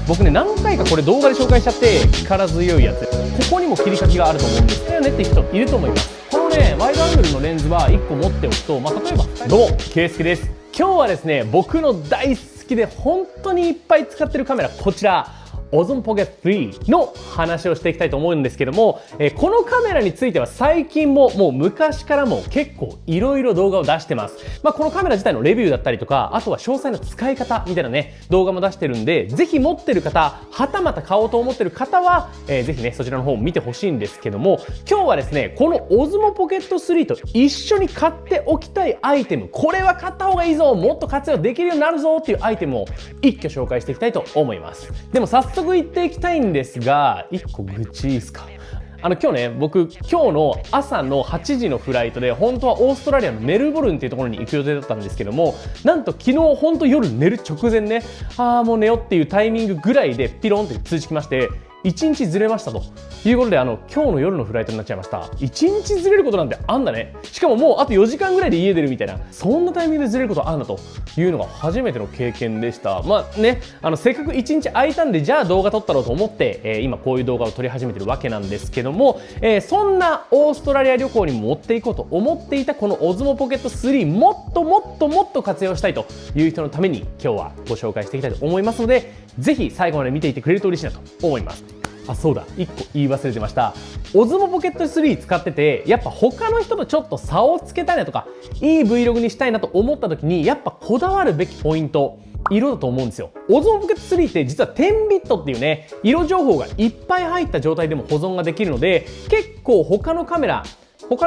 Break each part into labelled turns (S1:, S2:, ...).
S1: 僕ね、何回かこれ動画で紹介しちゃって、力強いやつ、ここにも切り欠きがあると思うんです。だよねって人いると思います。このね、ワイドアングルのレンズは1個持っておくと、例えばどうも、ケイスケです。今日はですね、僕の大好きで本当にいっぱい使ってるカメラ、こちらOZON Pocket3の話をしていきたいと思うんですけども、このカメラについては最近ももう昔からも結構いろいろ動画を出してます。このカメラ自体のレビューだったりとか、あとは詳細な使い方みたいなね、動画も出してるんで、ぜひ持ってる方、はたまた買おうと思ってる方は、ぜひね、そちらの方を見てほしいんですけども、今日はですね、この OZMO Pocket3 と一緒に買っておきたいアイテム、これは買った方がいいぞ、もっと活用できるようになるぞっていうアイテムを一挙紹介していきたいと思います。でも早速言っていきたいんですが、1個愚痴いいですか？今日ね、僕今日の朝の8時のフライトで本当はオーストラリアのメルボルンっていうところに行く予定だったんですけども、なんと昨日本当夜寝る直前ね、もう寝よっていうタイミングぐらいでピロンって通知来まして、1日ずれましたということで、今日の夜のフライトになっちゃいました。1日ずれることなんてあんだね。しかももうあと4時間ぐらいで家出るみたいな、そんなタイミングでずれることあるんだというのが初めての経験でした。せっかく1日空いたんで、じゃあ動画撮ったろうと思って、今こういう動画を撮り始めてるわけなんですけども、そんなオーストラリア旅行にも持っていこうと思っていたこの OZMO Pocket3、もっと活用したいという人のために今日はご紹介していきたいと思いますので、ぜひ最後まで見ていてくれると嬉しいなと思います。そうだ、1個言い忘れてました。OZMO Pocket3 使ってて、やっぱ他の人とちょっと差をつけたいなとか、いい Vlog にしたいなと思った時に、やっぱこだわるべきポイント、色だと思うんですよ。OZMO Pocket3 って実は10ビットっていうね、色情報がいっぱい入った状態でも保存ができるので、結構他の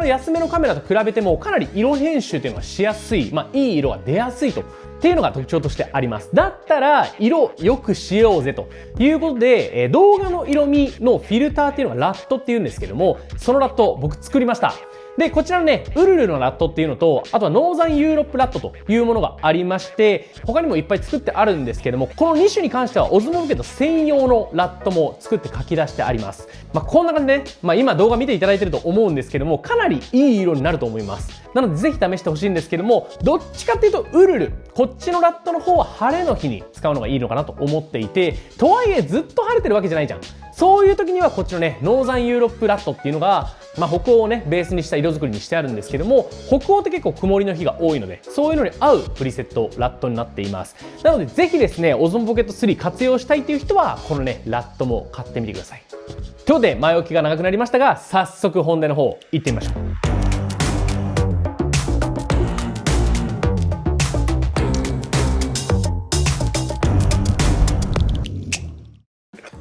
S1: 安めのカメラと比べてもかなり色編集っていうのがしやすい、いい色が出やすいっていうのが特徴としてあります。だったら色良くしようぜということで、動画の色味のフィルターっていうのがラットっていうんですけども、そのラット僕作りました。で、こちらのね、ウルルのラットっていうのと、あとはノーザンユーロップラットというものがありまして、他にもいっぱい作ってあるんですけども、この2種に関しては OZMO Pocket専用のラットも作って書き出してあります。こんな感じでね、今動画見ていただいてると思うんですけども、かなりいい色になると思います。なのでぜひ試してほしいんですけども、どっちかっていうとウルル、こっちのラットの方は晴れの日に使うのがいいのかなと思っていて、とはいえずっと晴れてるわけじゃないじゃん。そういう時にはこっちのね、ノーザンユーロップラットっていうのが、北欧をねベースにした色作りにしてあるんですけども、北欧って結構曇りの日が多いので、そういうのに合うプリセットラットになっています。なのでぜひですね、OZMO Pocket3 活用したいっていう人はこのねラットも買ってみてください。ということで前置きが長くなりましたが、早速本題の方行ってみましょう。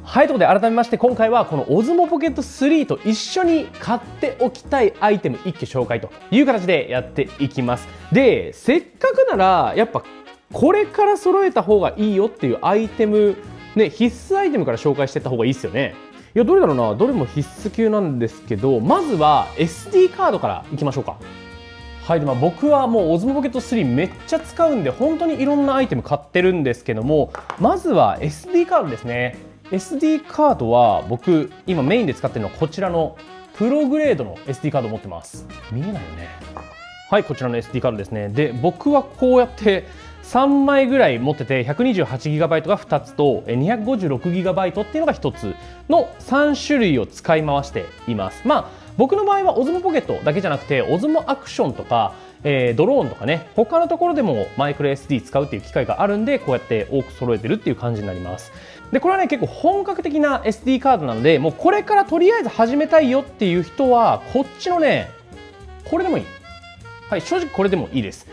S1: はい、ということで改めまして今回はこの OZMO Pocket3 と一緒に買っておきたいアイテム一挙紹介という形でやっていきます。で、せっかくならやっぱこれから揃えた方がいいよっていうアイテムね、必須アイテムから紹介していった方がいいですよね。いや、どれだろうな、どれも必須級なんですけど、まずは SD カードからいきましょうか。はい、僕はもう OZMO Pocket3 めっちゃ使うんで本当にいろんなアイテム買ってるんですけども、まずは SD カードですね。SD カードは僕今メインで使ってるのはこちらのプログレードの SD カードを持ってます。見えないよね。はい、こちらの SD カードですね。で、僕はこうやって3枚ぐらい持ってて、 128GB が2つと 256GB っていうのが1つの3種類を使い回しています。僕の場合は OZMO Pocket だけじゃなくて OZMO Action とかドローンとかね、他のところでもマイクロ SD 使うっていう機会があるんで、こうやって多く揃えてるっていう感じになります。で、これはね結構本格的な SD カードなので、もうこれからとりあえず始めたいよっていう人はこっちのね、これでもいい。はい、正直これでもいいです。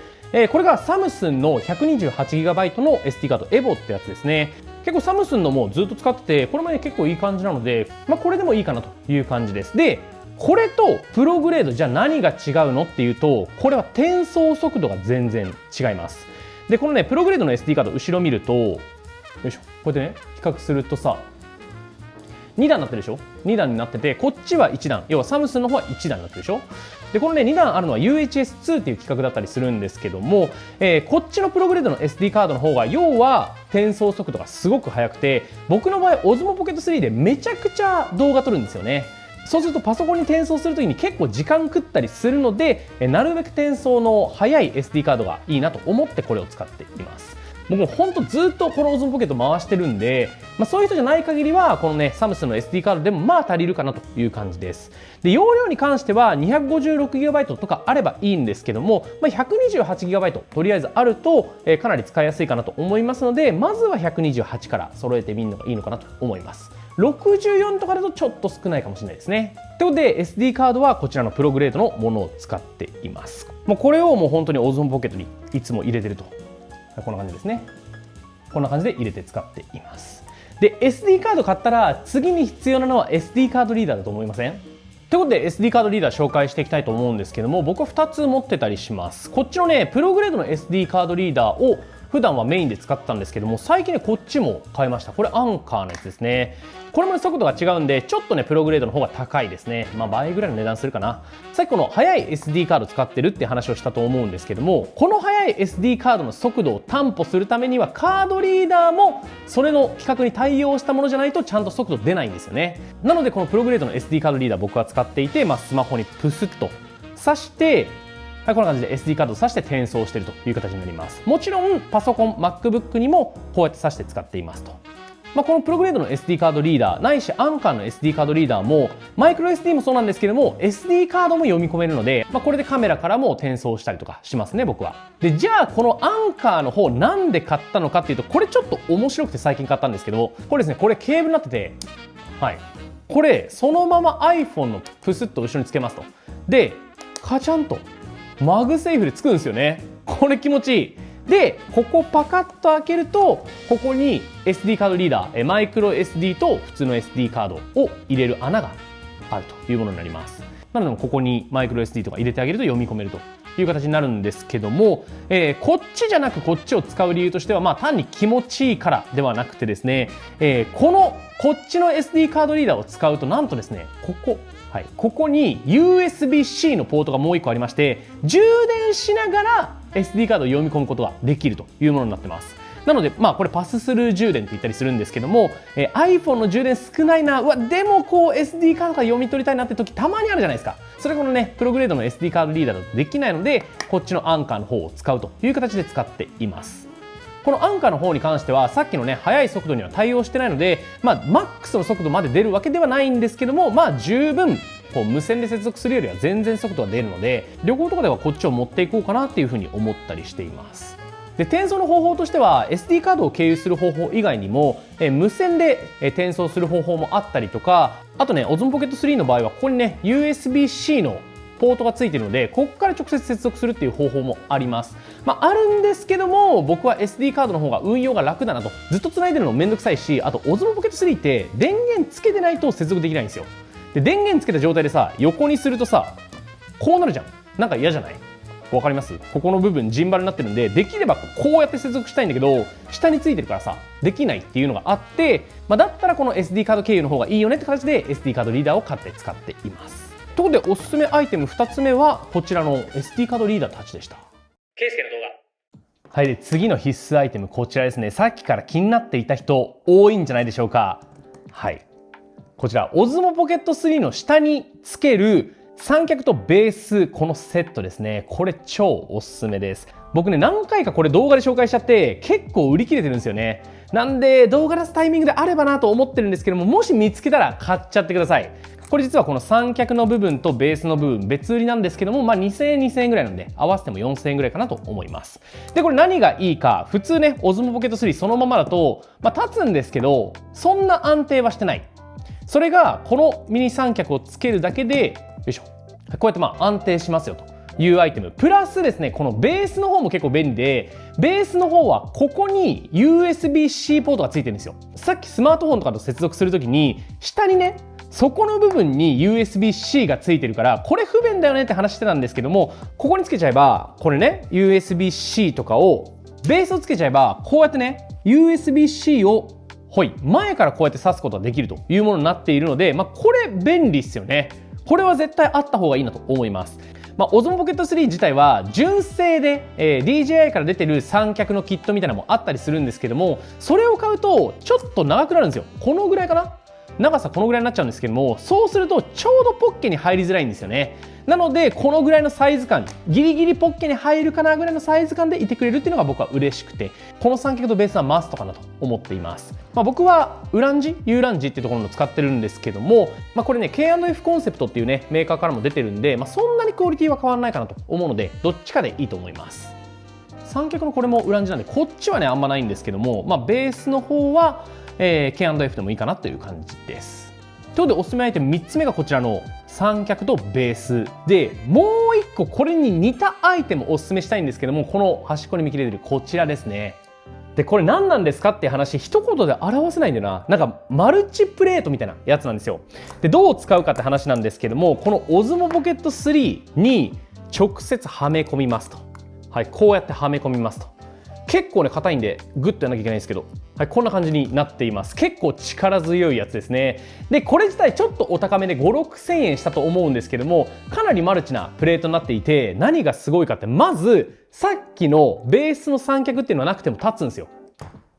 S1: これがサムスンの 128GB の SD カード EVO ってやつですね。結構サムスンのもずっと使ってて、これもね結構いい感じなので、これでもいいかなという感じです。で、これとプログレードじゃあ何が違うのっていうと、これは転送速度が全然違います。で、このねプログレードの SD カード後ろ見ると、よいしょ、こうやってね比較するとさ、2段になってるでしょ。2段になってて、こっちは1段、要はサムスンの方は1段になってるでしょ。で、このね2段あるのは UHS-2 っていう規格だったりするんですけども、こっちのプログレードの SD カードの方が要は転送速度がすごく速くて、僕の場合 OZMO Pocket3 でめちゃくちゃ動画撮るんですよね。そうするとパソコンに転送するときに結構時間食ったりするので、なるべく転送の速い SD カードがいいなと思ってこれを使っています。僕もほんとずっとこの Ozmo Pocket 回してるんで、そういう人じゃない限りはこのねサムスンの SD カードでも足りるかなという感じです。で容量に関しては 256GB とかあればいいんですけども、128GB とりあえずあると、かなり使いやすいかなと思いますので、まずは128から揃えてみるのがいいのかなと思います。64とかだとちょっと少ないかもしれないですね。ということで SD カードはこちらのプログレードのものを使っています。もうこれをもう本当に Ozmo Pocket にいつも入れてると、こんな感じですね。こんな感じで入れて使っています。で SD カード買ったら次に必要なのは SD カードリーダーだと思いません？ということで SD カードリーダー紹介していきたいと思うんですけども、僕は2つ持ってたりします。こっちのねプログレードの SD カードリーダーを普段はメインで使ってたんですけども、最近ねこっちも買いました。これアンカーのやつですね。これも速度が違うんでちょっとねプログレードの方が高いですね。倍ぐらいの値段するかな。さっきこの速い SD カード使ってるって話をしたと思うんですけども、この速い SD カードの速度を担保するためにはカードリーダーもそれの規格に対応したものじゃないとちゃんと速度出ないんですよね。なのでこのプログレードの SD カードリーダー僕は使っていて、スマホにプスッと挿してこんな感じで SD カードを挿して転送しているという形になります。もちろんパソコン MacBook にもこうやって挿して使っていますと。このプログレードの SD カードリーダーないしアンカーの SD カードリーダーもマイクロ SD もそうなんですけども SD カードも読み込めるので、これでカメラからも転送したりとかしますね僕は。でじゃあこのアンカーの方なんで買ったのかっていうと、これちょっと面白くて最近買ったんですけど、これですね、これケーブルになってて、これそのまま iPhone のプスッと後ろにつけますと。でカチャンとマグセーフでつくんですよね。これ気持ちいい。でここパカッと開けるとここに SD カードリーダーマイクロ SD と普通の SD カードを入れる穴があるというものになります。なのでここにマイクロ SD とか入れてあげると読み込めるという形になるんですけども、こっちじゃなくこっちを使う理由としては、単に気持ちいいからではなくてですね、こっちの SD カードリーダーを使うとなんとですね、ここに USB-C のポートがもう1個ありまして、充電しながら SD カードを読み込むことができるというものになってます。なのでこれパススルー充電って言ったりするんですけども、iPhone の充電少ないな、でもSD カードから読み取りたいなって時たまにあるじゃないですか。それこのねプログレードの SD カードリーダーだとできないので、こっちのアンカーの方を使うという形で使っています。このアンカーの方に関してはさっきのね速い速度には対応してないので、マックスの速度まで出るわけではないんですけども、十分無線で接続するよりは全然速度が出るので、旅行とかではこっちを持っていこうかなっていうふうに思ったりしています。で転送の方法としては SD カードを経由する方法以外にも無線で転送する方法もあったりとか、あとね Ozmo Pocket 3の場合はここにね USB-C のポートがついているので、ここから直接接続するっていう方法もあります。あるんですけども、僕は SD カードの方が運用が楽だなと。ずっと繋いでるのめんどくさいし、あと Ozmo Pocket 3って電源つけてないと接続できないんですよ。で電源つけた状態で横にするとこうなるじゃん。なんか嫌じゃない？わかります？ここの部分ジンバルになってるんで、できればこうやって接続したいんだけど下についてるからできないっていうのがあって、だったらこの SD カード経由の方がいいよねって形で SD カードリーダーを買って使っています。ということでおすすめアイテム2つ目はこちらの SD カードリーダーたちでした。ケイスケの動画。で次の必須アイテムこちらですね。さっきから気になっていた人多いんじゃないでしょうか。こちら Ozmo Pocket 3の下につける三脚とベース、このセットですね。これ超おすすめです。僕ね何回かこれ動画で紹介しちゃって結構売り切れてるんですよね。なんで動画出すタイミングであればなと思ってるんですけども、もし見つけたら買っちゃってください。これ実はこの三脚の部分とベースの部分別売りなんですけども、2000円2000円ぐらいなんで合わせても4000円ぐらいかなと思います。でこれ何がいいか、普通ね Ozmo Pocket 3そのままだと、立つんですけどそんな安定はしてない。それがこのミニ三脚をつけるだけでよいしょ、こうやって安定しますよというアイテム。プラスですね、このベースの方も結構便利で、ベースの方はここに USB-C ポートがついてるんですよ。さっきスマートフォンとかと接続するときに下にねそこの部分に USB-C がついてるからこれ不便だよねって話してたんですけども、ここにつけちゃえばこれね USB-C とかをベースをつけちゃえばこうやってね USB-C を前からこうやって挿すことができるというものになっているので、これ便利ですよね。これは絶対あった方がいいなと思います。Ozmo Pocket 3自体は純正で、DJI から出てる三脚のキットみたいなのもあったりするんですけども、それを買うとちょっと長くなるんですよ。このぐらいかな。長さこのぐらいになっちゃうんですけども、そうするとちょうどポッケに入りづらいんですよね。なのでこのぐらいのサイズ感、ギリギリポッケに入るかなぐらいのサイズ感でいてくれるっていうのが僕は嬉しくて、この三脚とベースはマストかなと思っています。僕はウランジ、ユーランジっていうところの使ってるんですけども、これね K&F コンセプトっていうねメーカーからも出てるんで、そんなにクオリティは変わらないかなと思うので、どっちかでいいと思います。三脚のこれもウランジなんで、こっちはねあんまないんですけども、ベースの方は、K&F でもいいかなという感じです。ということでおすすめアイテム3つ目がこちらの三脚とベースで、もう1個これに似たアイテムをおすすめしたいんですけども、この端っこに見切れてるこちらですね。でこれ何なんですかっていう話、一言で表せないんだよな。なんかマルチプレートみたいなやつなんですよ。でどう使うかって話なんですけども、この Osmo Pocket 3に直接はめ込みますと。はい、こうやってはめ込みますと。結構ね硬いんでグッとやらなきゃいけないんですけど、はい、こんな感じになっています。結構力強いやつですね。でこれ自体ちょっとお高めで5、6千円したと思うんですけども、かなりマルチなプレートになっていて、何がすごいかって、まずさっきのベースの三脚っていうのはなくても立つんですよ。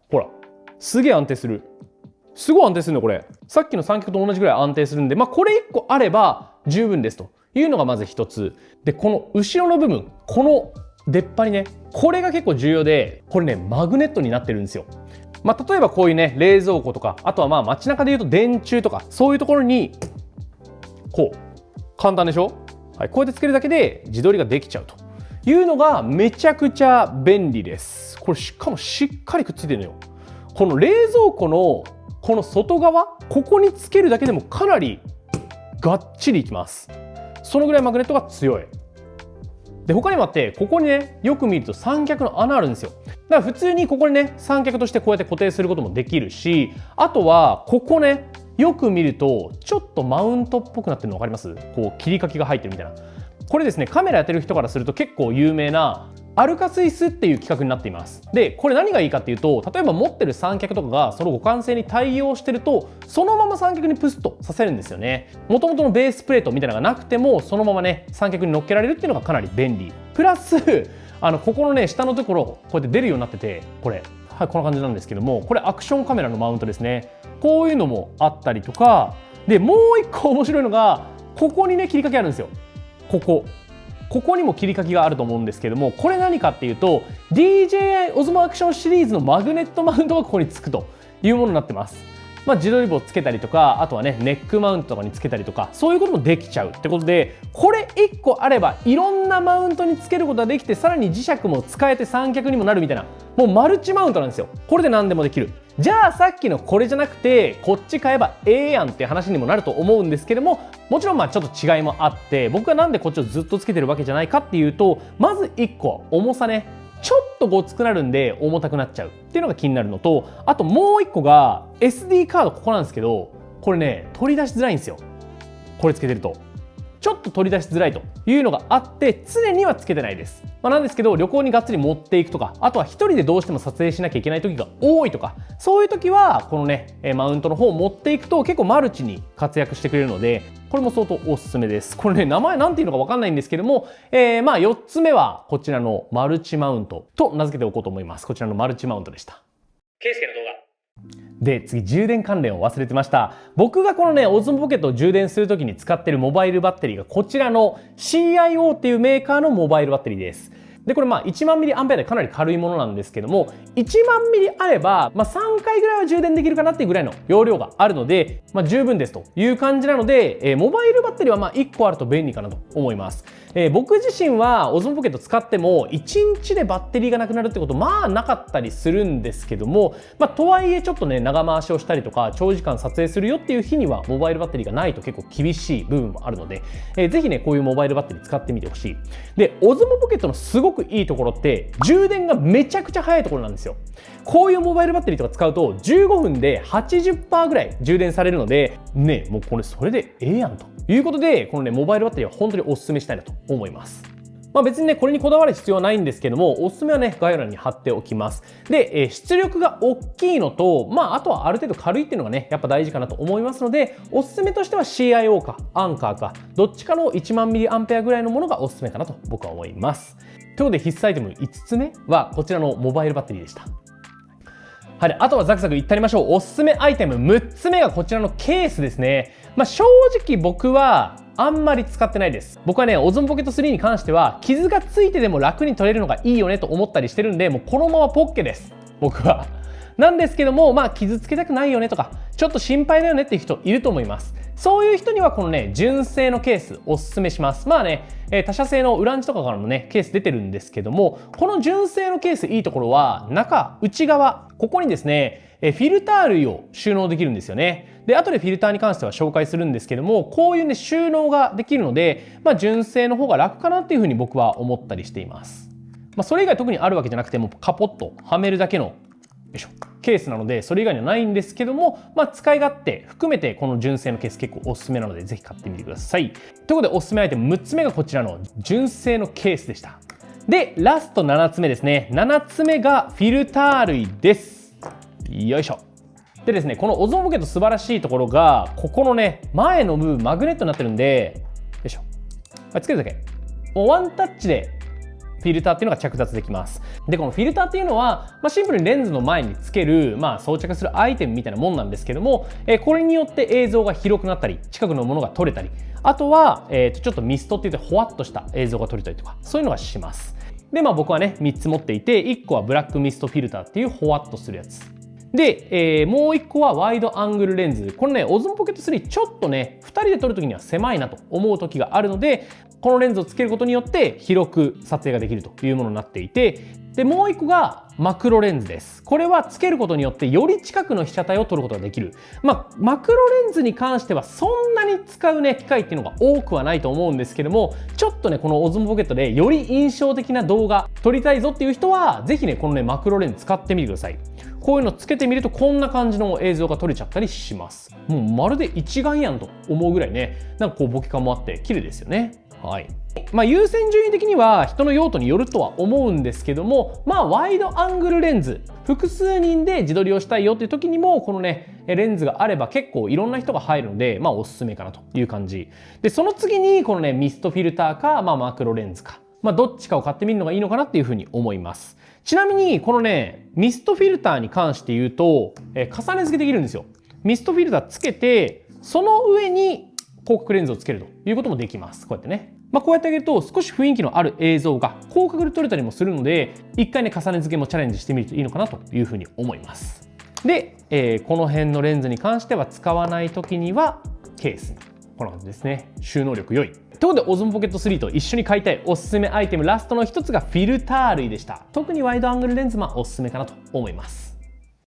S1: ほらすげえ安定する。すごい安定するのこれ。さっきの三脚と同じぐらい安定するんで、これ1個あれば十分ですというのがまず1つで、この後ろの部分、この出っ張りね、これが結構重要で、これねマグネットになってるんですよ。例えばこういうね冷蔵庫とか、あとは街中でいうと電柱とか、そういうところにこう簡単でしょ、はい、こうやってつけるだけで自撮りができちゃうというのがめちゃくちゃ便利です。これしかもしっかりくっついてるのよ。この冷蔵庫のこの外側、ここにつけるだけでもかなりがっちりいきます。そのぐらいマグネットが強い。で他にもあって、ここにねよく見ると三脚の穴あるんですよ。だから普通にここにね三脚としてこうやって固定することもできるし、あとはここねよく見るとちょっとマウントっぽくなってるの分かります？こう切り欠きが入ってるみたいな。これですね、カメラやってる人からすると結構有名なアルカスイスっていう企画になっています。でこれ何がいいかっていうと、例えば持ってる三脚とかがその互換性に対応してると、そのまま三脚にプスッとさせるんですよね。もともとのベースプレートみたいなのがなくても、そのままね三脚に乗っけられるっていうのがかなり便利。プラスここのね下のところこうやって出るようになってて、これはいこんな感じなんですけども、これアクションカメラのマウントですね。こういうのもあったりとかで、もう一個面白いのが、ここにね切り欠きあるんですよ。ここにも切り欠きがあると思うんですけども、これ何かっていうと DJI Osmo Action シリーズのマグネットマウントがここにつくというものになってます。自撮り棒つけたりとか、あとはねネックマウントとかにつけたりとか、そういうこともできちゃうってことで、これ1個あればいろんなマウントにつけることができて、さらに磁石も使えて三脚にもなるみたいな、もうマルチマウントなんですよ。これで何でもできる。じゃあさっきのこれじゃなくてこっち買えばええやんって話にもなると思うんですけども、もちろんちょっと違いもあって、僕がなんでこっちをずっとつけてるわけじゃないかっていうと、まず1個重さね、ちょっとごつくなるんで重たくなっちゃうっていうのが気になるのと、あともう1個が SD カード、ここなんですけど、これね取り出しづらいんですよ。これつけてるとちょっと取り出しづらいというのがあって、常にはつけてないです。なんですけど、旅行にがっつり持っていくとか、あとは一人でどうしても撮影しなきゃいけない時が多いとか、そういう時はこのねマウントの方を持っていくと結構マルチに活躍してくれるので、これも相当おすすめです。これね名前なんていうのか分かんないんですけども、4つ目はこちらのマルチマウントと名付けておこうと思います。こちらのマルチマウントでした。ケイスケの動画で次、充電関連を忘れてました。僕がこのねOsmo Pocketを充電するときに使ってるモバイルバッテリーがこちらの CIO っていうメーカーのモバイルバッテリーです。でこれ1万ミリアンペアでかなり軽いものなんですけども、1万ミリあれば、3回ぐらいは充電できるかなっていうぐらいの容量があるので、十分ですという感じなので、モバイルバッテリーは1個あると便利かなと思います。僕自身は Osmo Pocket 使っても1日でバッテリーがなくなるってことなかったりするんですけども、とはいえちょっとね長回しをしたりとか長時間撮影するよっていう日にはモバイルバッテリーがないと結構厳しい部分もあるので、ぜひねこういうモバイルバッテリー使ってみてほしい。で Osmo Pocket のすごくいいところって充電がめちゃくちゃ早いところなんですよ。こういうモバイルバッテリーとか使うと15分で 80% ぐらい充電されるのでね、もうこれそれでええやんということで、このねモバイルバッテリーは本当にお勧めしたいなと思います。別にねこれにこだわる必要はないんですけども、おすすめはね概要欄に貼っておきます。で、出力が大きいのと、あとはある程度軽いっていうのがねやっぱ大事かなと思いますので、おすすめとしては CIO かアンカーかどっちかの1万ミリアンペアぐらいのものがおすすめかなと僕は思います。ということで必須アイテム5つ目はこちらのモバイルバッテリーでした。はい、あとはザクザクいってみましょう。おすすめアイテム6つ目がこちらのケースですね。正直僕はあんまり使ってないです。僕はね、オゾンポケット3に関しては傷がついてでも楽に取れるのがいいよねと思ったりしてるんで、もうこのままポッケです。僕は。なんですけども、傷つけたくないよねとか、ちょっと心配だよねっていう人いると思います。そういう人にはこのね、純正のケースおすすめします。他社製のウランジとかからのね、ケース出てるんですけども、この純正のケースいいところは、内側、ここにですね、フィルター類を収納できるんですよね。で、後でフィルターに関しては紹介するんですけども、こういうね、収納ができるので、純正の方が楽かなっていうふうに僕は思ったりしています。それ以外特にあるわけじゃなくても、カポッとはめるだけのケースなので、それ以外にはないんですけども、使い勝手含めてこの純正のケース結構おすすめなので、ぜひ買ってみてください。ということで、おすすめアイテム6つ目がこちらの純正のケースでした。で、ラスト7つ目ですね。7つ目がフィルター類です。よいしょ。でですね、このオゾンポケット素晴らしいところが、ここのね、前の部分マグネットになってるんで、よいしょ。つけるだけ。もうワンタッチでフィルターっていうのが着脱できます。で、このフィルターっていうのは、シンプルにレンズの前につける、装着するアイテムみたいなもんなんですけども、これによって映像が広くなったり、近くのものが撮れたり、あとは、ちょっとミストって言ってほわっとした映像が撮れたりとか、そういうのがします。で、僕はね、3つ持っていて、1個はブラックミストフィルターっていうほわっとするやつ。で、もう1個はワイドアングルレンズ。これね、オゾンポケット3ちょっとね、2人で撮るときには狭いなと思う時があるので、このレンズをつけることによって広く撮影ができるというものになっていて、で、もう1個がマクロレンズです。これはつけることによってより近くの被写体を撮ることができる。マクロレンズに関してはそんなに使うね、機会っていうのが多くはないと思うんですけども、ちょっとね、このオゾンポケットでより印象的な動画撮りたいぞっていう人は、ぜひね、このね、マクロレンズ使ってみてください。こういうのつけてみるとこんな感じの映像が撮れちゃったりします。もうまるで一眼やんと思うぐらいね、なんかこうボケ感もあって綺麗ですよね。はい。優先順位的には人の用途によるとは思うんですけども、ワイドアングルレンズ、複数人で自撮りをしたいよっていう時にも、このね、レンズがあれば結構いろんな人が入るので、おすすめかなという感じ。で、その次にこのね、ミストフィルターか、マクロレンズか。どっちかを買ってみるのがいいのかなっていうふうに思います。ちなみに、このね、ミストフィルターに関して言うと、重ね付けできるんですよ。ミストフィルターつけて、その上に広角レンズをつけるということもできます。こうやってね。こうやってあげると少し雰囲気のある映像が広角で撮れたりもするので、一回ね、重ね付けもチャレンジしてみるといいのかなというふうに思います。で、この辺のレンズに関しては使わないときにはケースに。こんな感じですね。収納力良い。ということで、オゾンポケット3と一緒に買いたいおすすめアイテムラストの一つがフィルター類でした。特にワイドアングルレンズおすすめかなと思います。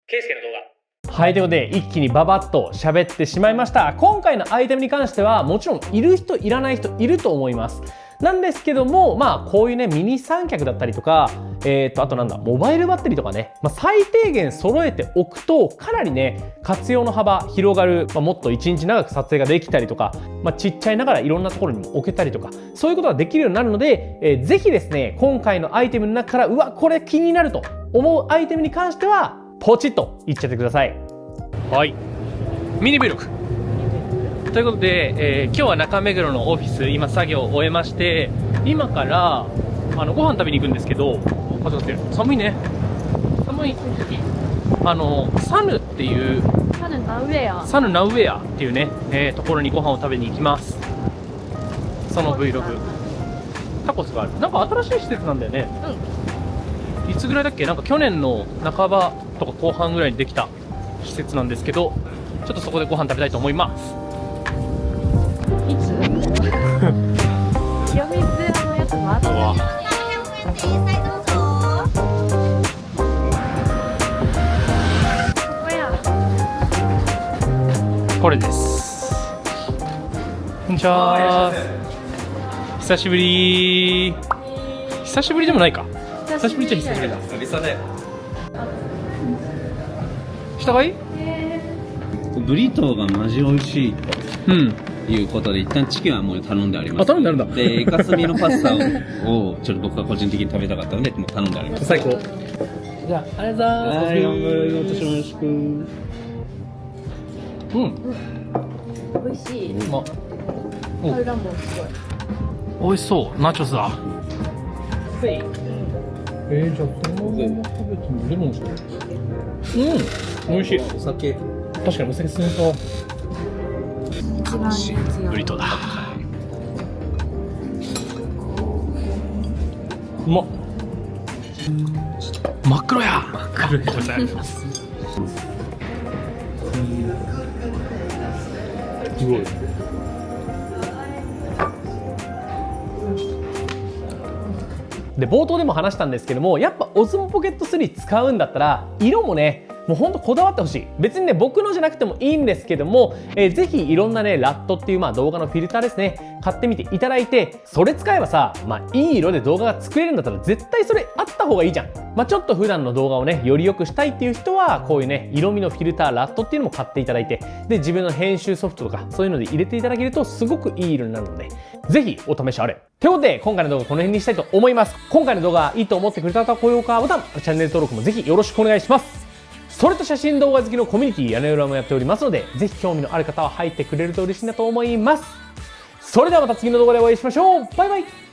S1: ケイスケの動画。はい、ということで一気にババッと喋ってしまいました。今回のアイテムに関してはもちろんいる人いらない人いると思います。なんですけども、こういうね、ミニ三脚だったりとか、あとモバイルバッテリーとかね、最低限揃えておくと、かなりね、活用の幅広がる、もっと一日長く撮影ができたりとか、ちっちゃいながらいろんなところにも置けたりとか、そういうことができるようになるので、ぜひですね、今回のアイテムの中から、うわ、これ気になると思うアイテムに関しては、ポチッといっちゃってください。はい。ミニ Vlog。ということで、今日は中目黒のオフィス、今作業を終えまして、今からご飯食べに行くんですけど、風が強い。寒いね。寒い。サヌっていう、サヌナウェアっていうね、ところにご飯を食べに行きます。その Vlog。タコスがある。なんか新しい施設なんだよね。いつぐらいだっけ？なんか去年の半ばとか後半ぐらいにできた施設なんですけど、ちょっとそこでご飯食べたいと思います。
S2: いつ？清水屋のやつもあった。ここや。
S1: これです。こんにちは。久しぶり。久しぶりでもないか。久しぶりっちゃ久しぶりだ。久々だよ。下がいい？
S3: ブリトーがマジ美味しいということで、一旦チキンはもう頼んであります。
S1: あ、頼んであるんだ。
S3: で、イカスミのパスタをちょっと僕が個人的に食べたかったので、もう頼んであります。
S1: 最高。じゃあ、ありがとうございます。
S3: はい、私もよろしく。
S2: 美味しい。
S1: お、
S2: 裏もす
S1: 美味しそう。ナチョスだ。じゃあこのまま食べてみるのもしれない。美味しい。
S3: お酒。
S1: 確かにお酒進みそう。
S2: 一番いいやつよ。
S1: ブリトーだ。うまっ。真っ黒や。真っ黒や。ございます。すごい。で冒頭でも話したんですけども、やっぱオズモポケット3使うんだったら色もね、もうほんとこだわってほしい。別にね僕のじゃなくてもいいんですけども、ぜひいろんなねラットっていう動画のフィルターですね、買ってみていただいて、それ使えばさ、いい色で動画が作れるんだったら絶対それあった方がいいじゃん。ちょっと普段の動画をねより良くしたいっていう人はこういうね色味のフィルターラットっていうのも買っていただいて、で自分の編集ソフトとかそういうので入れていただけるとすごくいい色になるので、ぜひお試しあれ。ということで今回の動画この辺にしたいと思います。今回の動画いいと思ってくれた方は高評価ボタン、チャンネル登録もぜひよろしくお願いします。それと写真動画好きのコミュニティ屋根裏もやっておりますので、ぜひ興味のある方は入ってくれると嬉しいなと思います。それではまた次の動画でお会いしましょう。バイバイ。